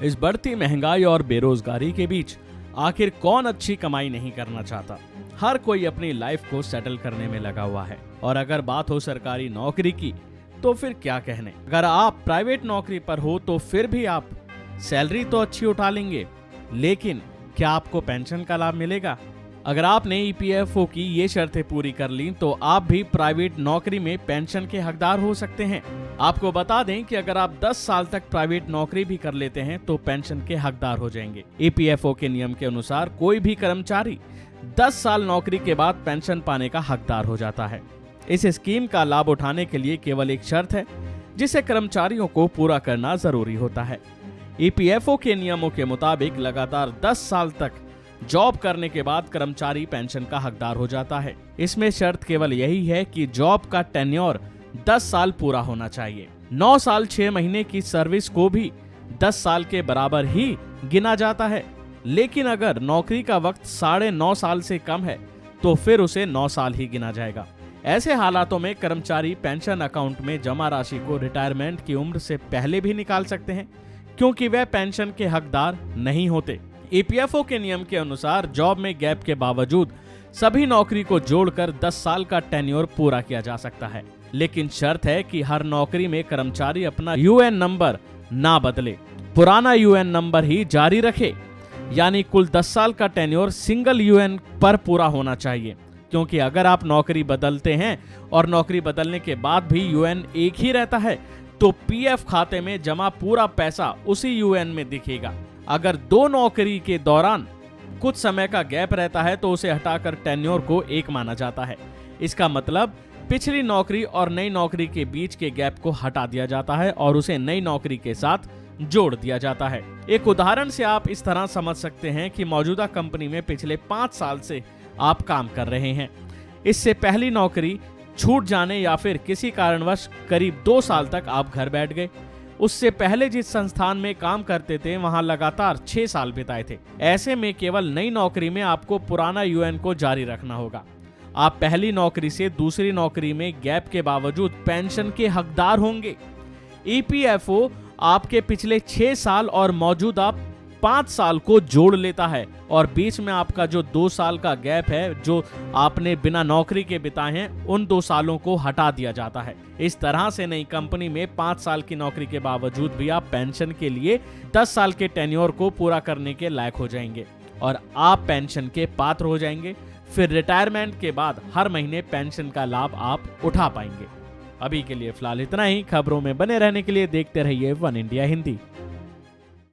इस बढ़ती महंगाई और बेरोजगारी के बीच आखिर कौन अच्छी कमाई नहीं करना चाहता। हर कोई अपनी लाइफ को सेटल करने में लगा हुआ है। और अगर बात हो सरकारी नौकरी की तो फिर क्या कहने। अगर आप प्राइवेट नौकरी पर हो तो फिर भी आप सैलरी तो अच्छी उठा लेंगे, लेकिन क्या आपको पेंशन का लाभ मिलेगा? अगर आपने ईपीएफओ की ये शर्तें पूरी कर ली तो आप भी प्राइवेट नौकरी में पेंशन के हकदार हो सकते हैं। आपको बता दें कि अगर आप 10 साल तक प्राइवेट नौकरी भी कर लेते हैं तो पेंशन के हकदार हो जाएंगे। ईपीएफओ के नियम के अनुसार कोई भी कर्मचारी 10 साल नौकरी के बाद पेंशन पाने का हकदार हो जाता है। इस स्कीम का लाभ उठाने के लिए केवल एक शर्त है जिसे कर्मचारियों को पूरा करना जरूरी होता है। ईपीएफओ के नियमों के मुताबिक लगातार 10 साल तक जॉब करने के बाद कर्मचारी पेंशन का हकदार हो जाता है। इसमें शर्त केवल यही है कि जॉब का टेन्योर 10 साल पूरा होना चाहिए। 9 साल 6 महीने की सर्विस को भी 10 साल के बराबर ही गिना जाता है, लेकिन अगर नौकरी का वक्त 9.5 साल से कम है तो फिर उसे 9 साल ही गिना जाएगा। ऐसे हालातों में कर्मचारी पेंशन अकाउंट में जमा राशि को रिटायरमेंट की उम्र से पहले भी निकाल सकते हैं, क्योंकि वे पेंशन के हकदार नहीं होते। ईपीएफओ के नियम के अनुसार जॉब में गैप के बावजूद सभी नौकरी को जोड़कर 10 साल का टेन्योर पूरा किया जा सकता है, लेकिन शर्त है कि हर नौकरी में कर्मचारी अपना यूएन नंबर ना बदले, पुराना यूएन नंबर ही जारी रखे। यानी कुल 10 साल का टेन्योर सिंगल यूएन पर पूरा होना चाहिए, क्योंकि अगर आप नौकरी बदलते हैं और नौकरी बदलने के बाद भी यूएन एक ही रहता है तो पीएफ खाते में जमा पूरा पैसा उसी यूएन में दिखेगा। अगर 2 नौकरी के दौरान कुछ समय का गैप रहता है तो उसे हटाकर टेन्योर को एक माना जाता है। इसका मतलब पिछली नौकरी और नई नौकरी के बीच के गैप को हटा दिया जाता है और उसे नई नौकरी के साथ जोड़ दिया जाता है। एक उदाहरण से आप इस तरह समझ सकते हैं कि मौजूदा कंपनी में पिछले 5 साल से आप काम कर रहे हैं। इससे पहली नौकरी छूट जाने या फिर किसी कारणवश करीब 2 साल तक आप घर बैठ गए। उससे पहले जिस संस्थान में काम करते थे वहां लगातार 6 साल बिताए थे। ऐसे में केवल नई नौकरी में आपको पुराना यूएन को जारी रखना होगा। आप पहली नौकरी से दूसरी नौकरी में गैप के बावजूद पेंशन के हकदार होंगे। ईपीएफओ आपके पिछले 6 साल और मौजूदा 5 साल को जोड़ लेता है और बीच में आपका जो 2 साल का गैप है जो आपने बिना नौकरी के बिताए हैं, उन 2 सालों को हटा दिया जाता है। इस तरह से नई कंपनी में 5 साल की नौकरी के बावजूद भी आप पेंशन के लिए 10 साल के टेन्योर को पूरा करने के लायक हो जाएंगे और आप पेंशन के पात्र हो जाएंगे। फिर रिटायरमेंट के बाद हर महीने पेंशन का लाभ आप उठा पाएंगे। अभी के लिए फिलहाल इतना ही। खबरों में बने रहने के लिए देखते रहिए वन इंडिया हिंदी।